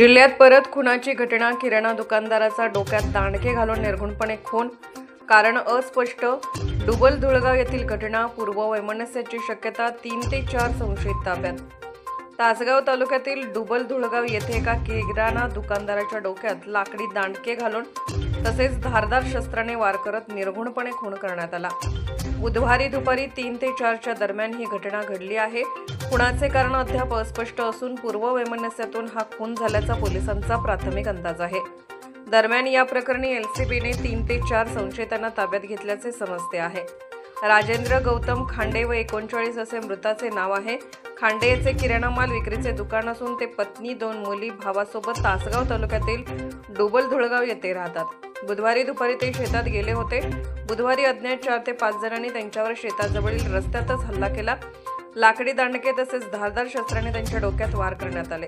जिल्ह्यात परत खुनाची घटना। किराणा दुकानदाराचा डोक्यात दांडके घालून निर्घृणपणे खून, कारण अस्पष्ट। डुबल धुळगाव येथील घटना। पूर्व वैमनस्याची शक्यता। 3 ते 4 संशयित ताब्यात। तासगाव तालुक्यातील डुबल धुळगाव येथे एका किराणा दुकानदाराच्या डोक्यात लाकडी दांडके घालून तसेच धारदार शस्त्राने वार करत निर्घृणपणे खून करण्यात आला। बुधवारी दुपारी 3 ते 4च्या दरम्यान ही घटना घडली आहे। खुनाचे कारण अद्याप अस्पष्ट असून पूर्व वैमनस्यातून हा खून झाल्याचा पोलिसांचा प्राथमिक अंदाज आहे। दरम्यान या प्रकरणी एलसीबीने 3 ते 4 संशयितांना ताब्यात घेतल्याचे समजते आहे। राजेंद्र गौतम खांडे व 39 असे मृताचे नाव आहे। खांडे याचे किराणा माल विक्रीचे दुकान असून ते पत्नी, 2 मुली, भावासोबत तासगाव तालुक्यातील डुबल धुळगाव येथे राहतात। बुधवारी दुपारी ते शेतात गेले होते। बुधवारी अज्ञात 4 ते 5 जणांनी त्यांच्यावर शेताजवळील रस्त्यातच हल्ला केला। लाकडी दांडके तसेच धारदार शस्त्राने त्यांच्या डोक्यात वार करण्यात आले।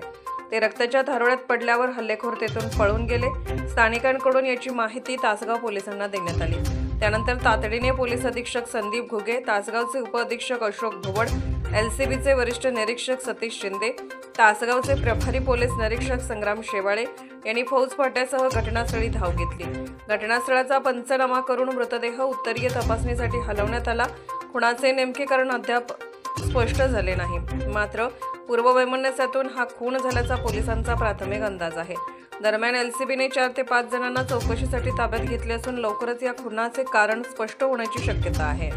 ते रक्ताच्या थारोळ्यात पडल्यावर हल्लेखोर तेथून पळून गेले। स्थानिकांकडून याची माहिती तासगाव पोलिसांना देण्यात आली। त्यानंतर तातडीने पोलीस अधीक्षक संदीप घुगे, तासगावचे उपअधीक्षक अशोक भुवड, एलसीबीचे वरिष्ठ निरीक्षक सतीश शिंदे, तासगावचे प्रभारी पोलीस निरीक्षक संग्राम शेवाळे यांनी फौजफाट्यासह घटनास्थळी धाव घेतली। घटनास्थळाचा पंचनामा करून मृतदेह उत्तरीय तपासणीसाठी हलवण्यात आला। खुनाचे नेमके कारण अद्याप स्पष्ट झाले नाही, मात्र पूर्व वैमनस्यातून हा खून झाल्याचा पोलिसांचा प्राथमिक अंदाज आहे। दरम्यान एलसीबीने 4 ते 5 जणांना चौकशीसाठी ताब्यात घेतले असून लवकरच या खुनाचे कारण स्पष्ट होण्याची शक्यता आहे।